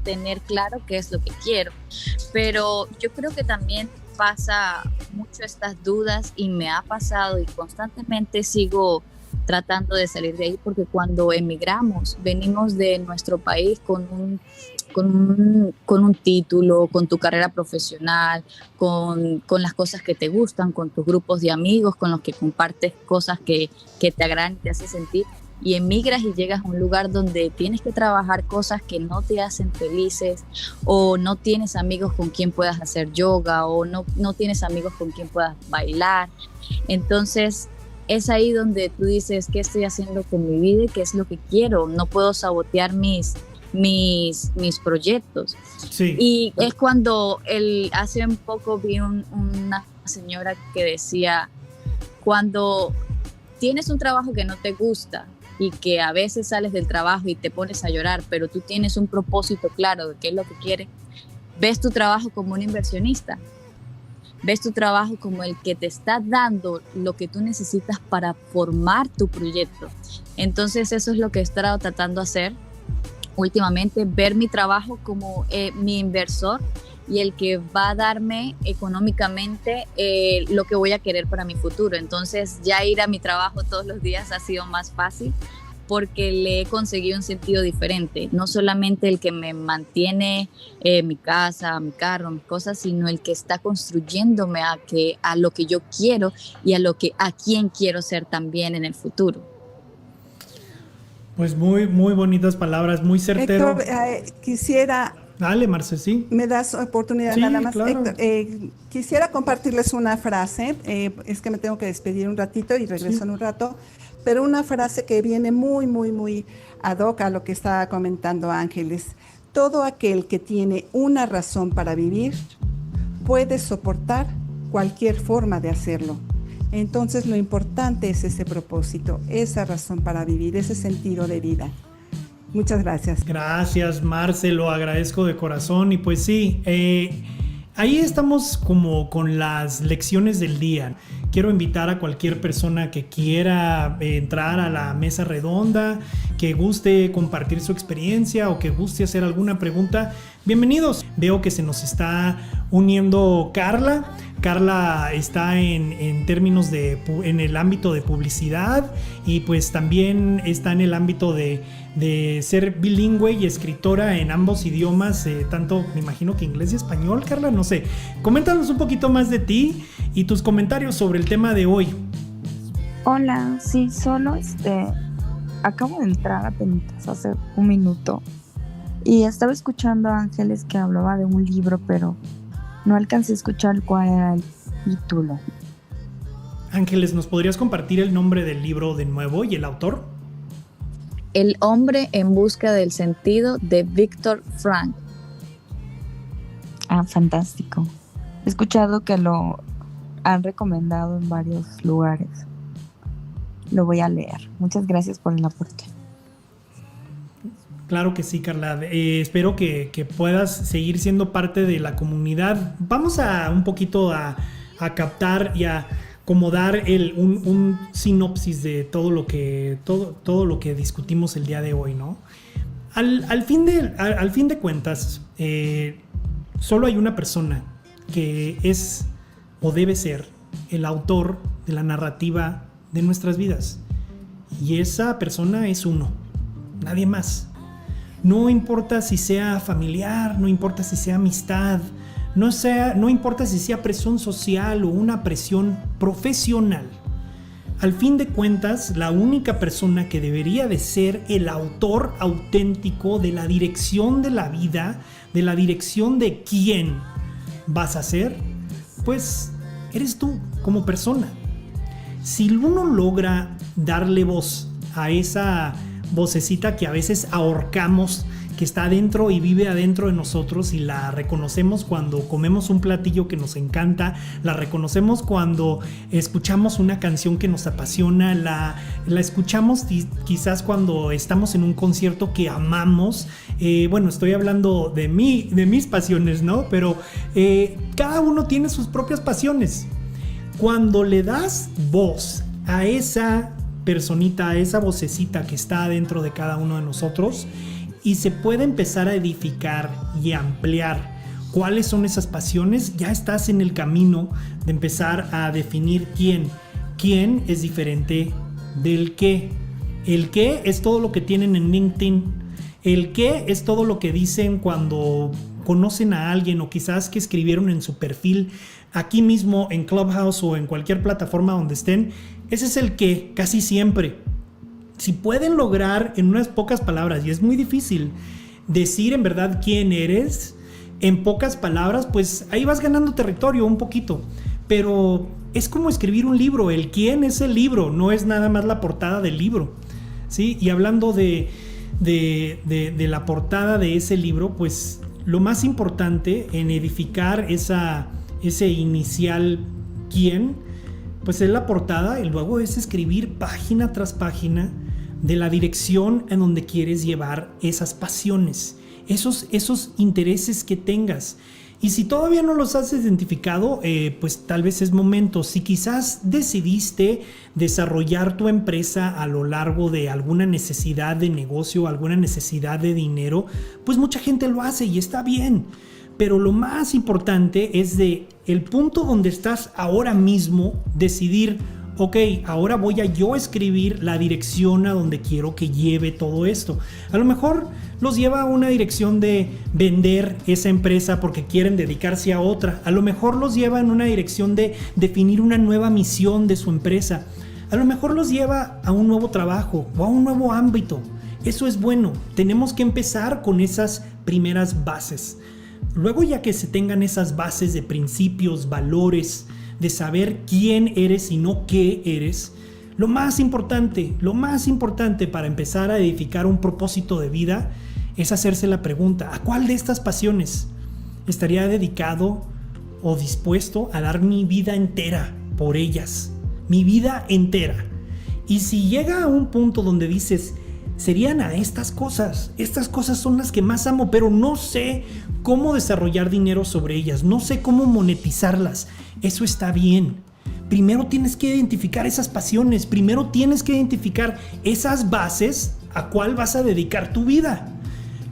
tener claro qué es lo que quiero. Pero yo creo que también pasa mucho estas dudas y me ha pasado y constantemente sigo tratando de salir de ahí, porque cuando emigramos venimos de nuestro país con con un título, con tu carrera profesional, con las cosas que te gustan, con tus grupos de amigos, con los que compartes cosas que te agradan y te hacen sentir, y emigras y llegas a un lugar donde tienes que trabajar cosas que no te hacen felices, o no tienes amigos con quien puedas hacer yoga, o no tienes amigos con quien puedas bailar. Entonces es ahí donde tú dices, ¿qué estoy haciendo con mi vida y qué es lo que quiero? No puedo sabotear mis proyectos. Sí. Y es cuando hace un poco vi una señora que decía, cuando tienes un trabajo que no te gusta y que a veces sales del trabajo y te pones a llorar, pero tú tienes un propósito claro de qué es lo que quieres, ves tu trabajo como un inversionista, ves tu trabajo como el que te está dando lo que tú necesitas para formar tu proyecto. Entonces eso es lo que he estado tratando de hacer últimamente, ver mi trabajo como mi inversor y el que va a darme económicamente lo que voy a querer para mi futuro. Entonces ya ir a mi trabajo todos los días ha sido más fácil porque le he conseguido un sentido diferente, no solamente el que me mantiene mi casa, mi carro, mis cosas, sino el que está construyéndome a lo que yo quiero y a quien quiero ser también en el futuro. Pues muy, muy bonitas palabras, muy certero. Héctor, quisiera... Dale, Marce, sí. ¿Me das oportunidad? Sí, nada más? claro. Héctor, quisiera compartirles una frase, es que me tengo que despedir un ratito y regreso en un rato, pero una frase que viene muy, muy, muy ad hoc a lo que estaba comentando Ángeles. Todo aquel que tiene una razón para vivir puede soportar cualquier forma de hacerlo. Entonces lo importante es ese propósito, esa razón para vivir, ese sentido de vida. Muchas gracias. Gracias, Marce, lo agradezco de corazón. Y pues sí, ahí estamos como con las lecciones del día. Quiero invitar a cualquier persona que quiera entrar a la mesa redonda, que guste compartir su experiencia o que guste hacer alguna pregunta. Bienvenidos. Veo que se nos está uniendo Carla. Carla está en términos en el ámbito de publicidad y pues también está en el ámbito de ser bilingüe y escritora en ambos idiomas, tanto me imagino que inglés y español. Carla, no sé, coméntanos un poquito más de ti y tus comentarios sobre el tema de hoy. Hola, sí, solo acabo de entrar apenas hace un minuto y estaba escuchando a Ángeles que hablaba de un libro, pero no alcancé a escuchar cuál era el título. Ángeles, ¿nos podrías compartir el nombre del libro de nuevo y el autor? El hombre en busca del sentido, de Viktor Frankl. Ah, fantástico. He escuchado que lo han recomendado en varios lugares. Lo voy a leer. Muchas gracias por el aporte. Claro que sí, Carla. Espero que puedas seguir siendo parte de la comunidad. Vamos a un poquito a captar y a como dar un sinopsis de todo lo que discutimos el día de hoy, ¿no? Al fin de cuentas, solo hay una persona que es o debe ser el autor de la narrativa de nuestras vidas. Y esa persona es uno, nadie más. No importa si sea familiar, no importa si sea amistad, no importa si sea presión social o una presión profesional. Al fin de cuentas, la única persona que debería de ser el autor auténtico de la dirección de la vida, de la dirección de quién vas a ser, pues eres tú como persona. Si uno logra darle voz a esa vocecita que a veces ahorcamos, que está adentro y vive adentro de nosotros, y la reconocemos cuando comemos un platillo que nos encanta, la reconocemos cuando escuchamos una canción que nos apasiona, la escuchamos quizás cuando estamos en un concierto que amamos. Bueno, estoy hablando de mis pasiones, ¿no? Pero cada uno tiene sus propias pasiones. Cuando le das voz a esa personita, a esa vocecita que está dentro de cada uno de nosotros, y se puede empezar a edificar y ampliar cuáles son esas pasiones, ya estás en el camino de empezar a definir quién es diferente del qué. El qué es todo lo que tienen en LinkedIn, El qué es todo lo que dicen cuando conocen a alguien o quizás que escribieron en su perfil aquí mismo en Clubhouse o en cualquier plataforma donde estén. Ese es el qué, casi siempre. Si pueden lograr en unas pocas palabras, y es muy difícil decir en verdad quién eres en pocas palabras, pues ahí vas ganando territorio un poquito. Pero es como escribir un libro. El quién es el libro, no es nada más la portada del libro, ¿sí? Y hablando de la portada de ese libro, pues lo más importante en edificar ese inicial quién, pues es la portada, y luego es escribir página tras página de la dirección en donde quieres llevar esas pasiones, esos intereses que tengas. Y si todavía no los has identificado, pues tal vez es momento. Si quizás decidiste desarrollar tu empresa a lo largo de alguna necesidad de negocio, alguna necesidad de dinero, pues mucha gente lo hace y está bien. Pero lo más importante es de el punto donde estás ahora mismo, decidir, ok, ahora voy a yo escribir la dirección a donde quiero que lleve todo esto. A lo mejor los lleva a una dirección de vender esa empresa porque quieren dedicarse a otra. A lo mejor los lleva en una dirección de definir una nueva misión de su empresa. A lo mejor los lleva a un nuevo trabajo o a un nuevo ámbito. Eso es bueno. Tenemos que empezar con esas primeras bases. Luego, ya que se tengan esas bases de principios, valores, de saber quién eres y no qué eres, lo más importante para empezar a edificar un propósito de vida es hacerse la pregunta: ¿a cuál de estas pasiones estaría dedicado o dispuesto a dar mi vida entera por ellas? Mi vida entera. Y si llega a un punto donde dices, serían a estas cosas son las que más amo, pero no sé cómo desarrollar dinero sobre ellas, no sé cómo monetizarlas, eso está bien. Primero tienes que identificar esas pasiones, primero tienes que identificar esas bases a cuál vas a dedicar tu vida.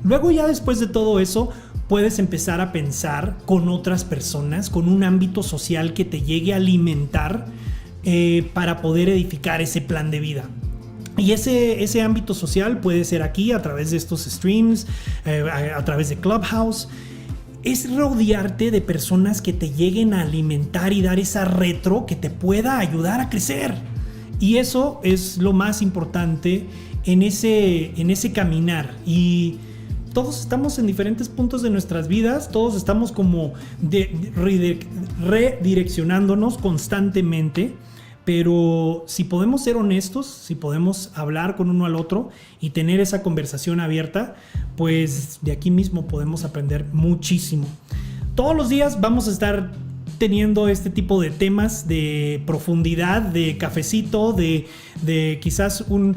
Luego, ya después de todo eso, puedes empezar a pensar con otras personas, con un ámbito social que te llegue a alimentar para poder edificar ese plan de vida. Y ese ámbito social puede ser aquí a través de estos streams, a través de Clubhouse. Es rodearte de personas que te lleguen a alimentar y dar esa retro que te pueda ayudar a crecer. Y eso es lo más importante en ese caminar. Y todos estamos en diferentes puntos de nuestras vidas, todos estamos como redireccionándonos constantemente. Pero si podemos ser honestos, si podemos hablar con uno al otro y tener esa conversación abierta, pues de aquí mismo podemos aprender muchísimo. Todos los días vamos a estar teniendo este tipo de temas de profundidad, de cafecito, de quizás un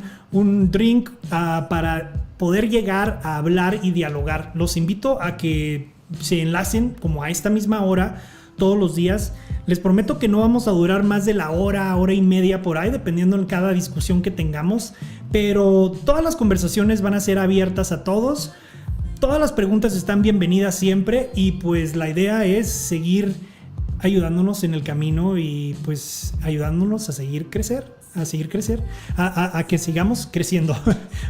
drink para poder llegar a hablar y dialogar. Los invito a que se enlacen como a esta misma hora todos los días. Les prometo que no vamos a durar más de la hora y media por ahí, dependiendo en cada discusión que tengamos, pero todas las conversaciones van a ser abiertas a todos. Todas las preguntas están bienvenidas siempre y pues la idea es seguir ayudándonos en el camino y pues ayudándonos a seguir crecer, a que sigamos creciendo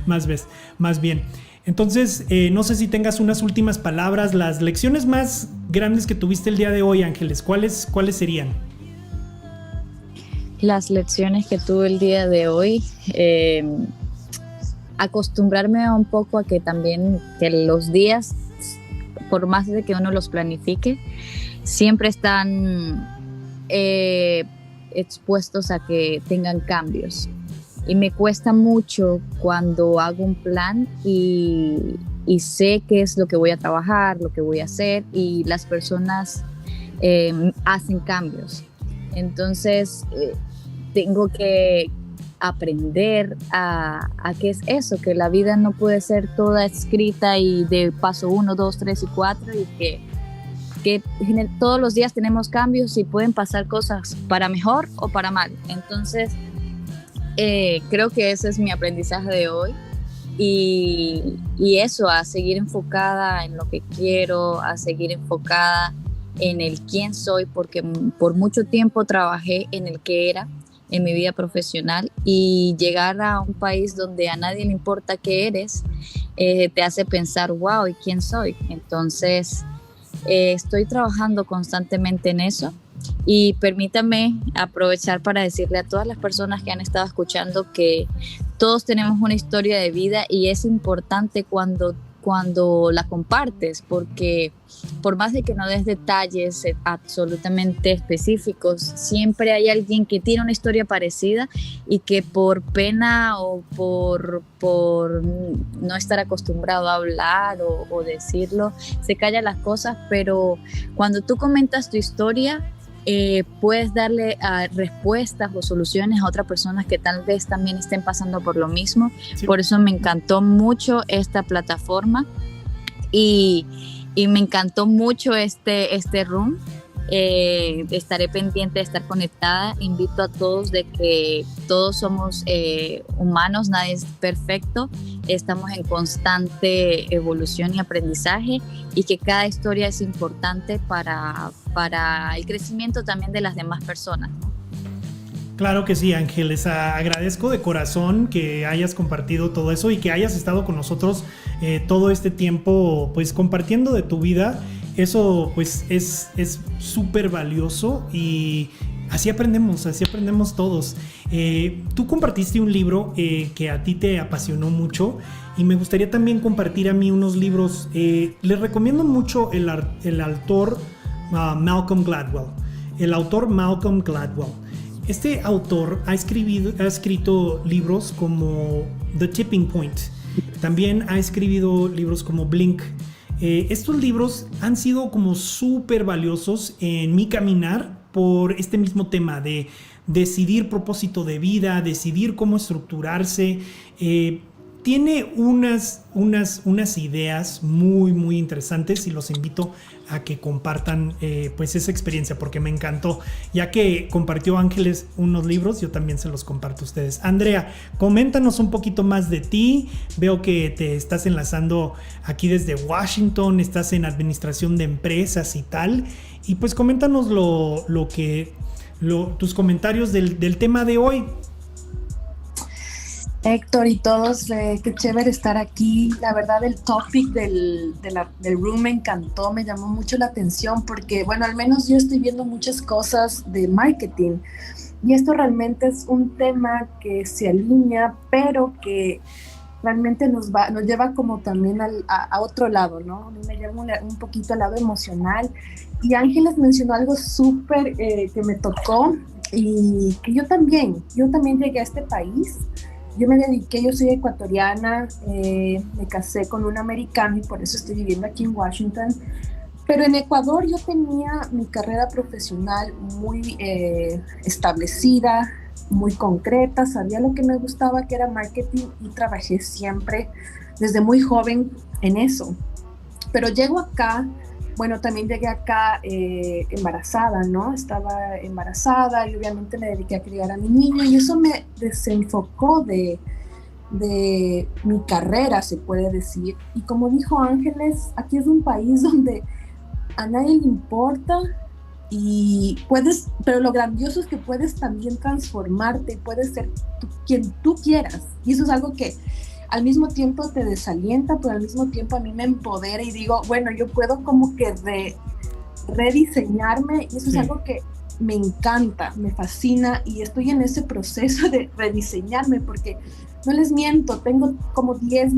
más bien. Entonces, no sé si tengas unas últimas palabras, las lecciones más grandes que tuviste el día de hoy, Ángeles, ¿cuáles serían? Las lecciones que tuve el día de hoy, acostumbrarme un poco a que también que los días, por más de que uno los planifique, siempre están expuestos a que tengan cambios. Y me cuesta mucho cuando hago un plan y sé qué es lo que voy a trabajar, lo que voy a hacer, y las personas hacen cambios. Entonces tengo que aprender a qué es eso, que la vida no puede ser toda escrita y de paso 1, 2, 3 y 4, y que todos los días tenemos cambios y pueden pasar cosas para mejor o para mal. Entonces creo que ese es mi aprendizaje de hoy y eso, a seguir enfocada en lo que quiero, a seguir enfocada en el quién soy, porque por mucho tiempo trabajé en el que era en mi vida profesional, y llegar a un país donde a nadie le importa qué eres te hace pensar, wow, ¿y quién soy? Entonces, estoy trabajando constantemente en eso. Y permítame aprovechar para decirle a todas las personas que han estado escuchando que todos tenemos una historia de vida y es importante cuando la compartes, porque por más de que no des detalles absolutamente específicos, siempre hay alguien que tiene una historia parecida y que por pena o por no estar acostumbrado a hablar o decirlo, se callan las cosas, pero cuando tú comentas tu historia, puedes darle respuestas o soluciones a otras personas que tal vez también estén pasando por lo mismo. Sí. Por eso me encantó mucho esta plataforma y me encantó mucho este room. Estaré pendiente de estar conectada. Invito a todos de que todos somos humanos, nadie es perfecto, estamos en constante evolución y aprendizaje y que cada historia es importante para el crecimiento también de las demás personas, ¿no? Claro que sí, Ángel, les agradezco de corazón que hayas compartido todo eso y que hayas estado con nosotros todo este tiempo, pues compartiendo de tu vida. Eso pues es súper valioso y así aprendemos todos. Tú compartiste un libro que a ti te apasionó mucho y me gustaría también compartir a mí unos libros. Les recomiendo mucho el autor Malcolm Gladwell. El autor Malcolm Gladwell. Este autor ha escrito libros como The Tipping Point. También ha escrito libros como Blink. Estos libros han sido como súper valiosos en mi caminar por este mismo tema de decidir propósito de vida, decidir cómo estructurarse. Tiene unas ideas muy, muy interesantes y los invito a que compartan pues esa experiencia porque me encantó. Ya que compartió Ángeles unos libros, yo también se los comparto a ustedes. Andrea, coméntanos un poquito más de ti. Veo que te estás enlazando aquí desde Washington, estás en administración de empresas y tal. Y pues coméntanos tus comentarios del tema de hoy. Héctor y todos, qué chévere estar aquí. La verdad, el topic del room me encantó, me llamó mucho la atención porque, bueno, al menos yo estoy viendo muchas cosas de marketing y esto realmente es un tema que se alinea, pero que realmente nos lleva como también a otro lado, ¿no? A mí me lleva un poquito al lado emocional y Ángeles mencionó algo súper que me tocó y que yo también llegué a este país. Yo soy ecuatoriana, me casé con un americano y por eso estoy viviendo aquí en Washington. Pero en Ecuador yo tenía mi carrera profesional muy establecida, muy concreta, sabía lo que me gustaba, que era marketing y trabajé siempre desde muy joven en eso. Pero también llegué acá embarazada, ¿no? Estaba embarazada y obviamente me dediqué a criar a mi niño y eso me desenfocó de mi carrera, se puede decir. Y como dijo Ángeles, aquí es un país donde a nadie le importa pero lo grandioso es que puedes también transformarte, puedes ser quien tú quieras. Y eso es algo que al mismo tiempo te desalienta, pero al mismo tiempo a mí me empodera y digo, bueno, yo puedo como que rediseñarme y eso es algo que me encanta, me fascina y estoy en ese proceso de rediseñarme porque no les miento, tengo como 10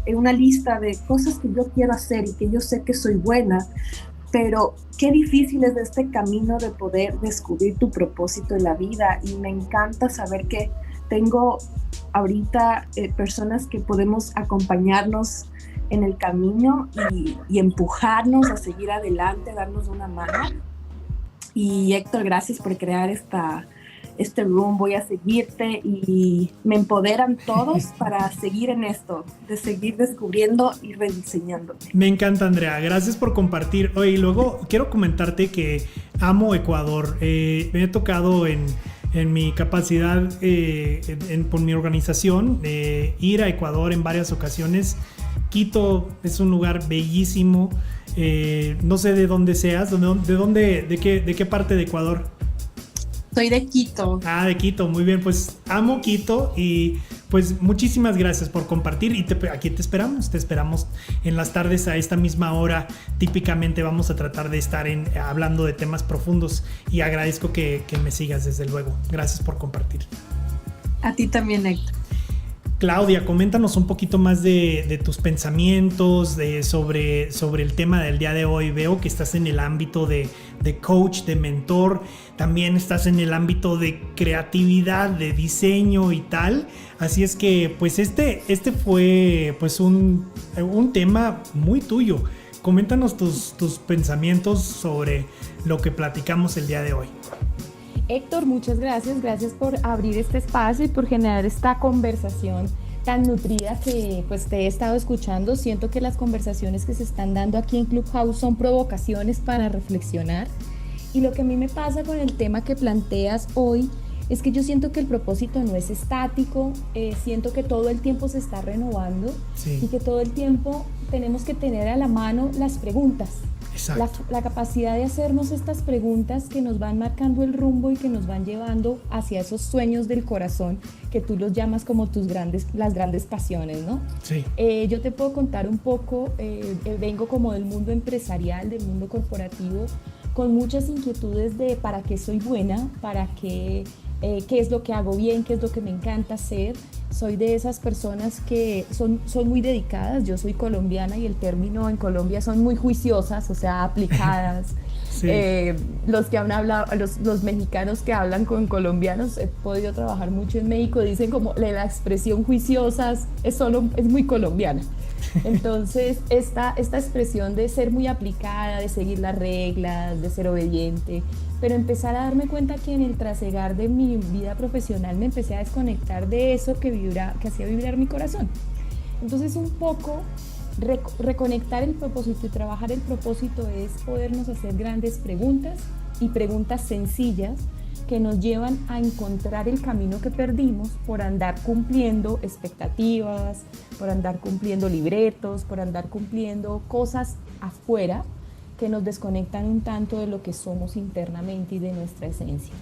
una lista de cosas que yo quiero hacer y que yo sé que soy buena, pero qué difícil es este camino de poder descubrir tu propósito en la vida y me encanta saber que tengo ahorita personas que podemos acompañarnos en el camino y empujarnos a seguir adelante, darnos una mano. Y Héctor, gracias por crear este room, voy a seguirte y me empoderan todos para seguir en esto, de seguir descubriendo y rediseñando. Me encanta, Andrea, gracias por compartir. Oye, y luego quiero comentarte que amo Ecuador, me he tocado en mi capacidad por mi organización ir a Ecuador en varias ocasiones. Quito es un lugar bellísimo, no sé de dónde seas, de qué parte de Ecuador. Soy de Quito. Ah, de Quito, muy bien, pues amo Quito y pues muchísimas gracias por compartir y aquí te esperamos en las tardes a esta misma hora. Típicamente vamos a tratar de estar hablando de temas profundos y agradezco que me sigas desde luego. Gracias por compartir. A ti también, Héctor. Claudia, coméntanos un poquito más de tus pensamientos sobre el tema del día de hoy. Veo que estás en el ámbito de coach, de mentor, también estás en el ámbito de creatividad, de diseño y tal. Así es que pues este fue pues un tema muy tuyo. Coméntanos tus pensamientos sobre lo que platicamos el día de hoy. Héctor, muchas gracias. Gracias por abrir este espacio y por generar esta conversación tan nutrida que pues te he estado escuchando. Siento que las conversaciones que se están dando aquí en Clubhouse son provocaciones para reflexionar. Y lo que a mí me pasa con el tema que planteas hoy es que yo siento que el propósito no es estático, siento que todo el tiempo se está renovando, sí, y que todo el tiempo tenemos que tener a la mano las preguntas. La capacidad de hacernos estas preguntas que nos van marcando el rumbo y que nos van llevando hacia esos sueños del corazón que tú los llamas como las grandes pasiones, ¿no? Sí. Yo te puedo contar un poco, vengo como del mundo empresarial, del mundo corporativo, con muchas inquietudes de para qué soy buena, para qué es lo que hago bien, qué es lo que me encanta hacer. Soy de esas personas que son muy dedicadas. Yo soy colombiana y el término en Colombia son muy juiciosas, o sea, aplicadas. Sí. Los que han hablado, los mexicanos que hablan con colombianos, he podido trabajar mucho en México, dicen como la expresión juiciosas es muy colombiana. Entonces, esta expresión de ser muy aplicada, de seguir las reglas, de ser obediente, pero empezar a darme cuenta que en el trasegar de mi vida profesional me empecé a desconectar de eso que hacía vibrar mi corazón. Entonces, un poco reconectar el propósito y trabajar el propósito es podernos hacer grandes preguntas y preguntas sencillas que nos llevan a encontrar el camino que perdimos por andar cumpliendo expectativas, por andar cumpliendo libretos, por andar cumpliendo cosas afuera que nos desconectan un tanto de lo que somos internamente y de nuestra esencia.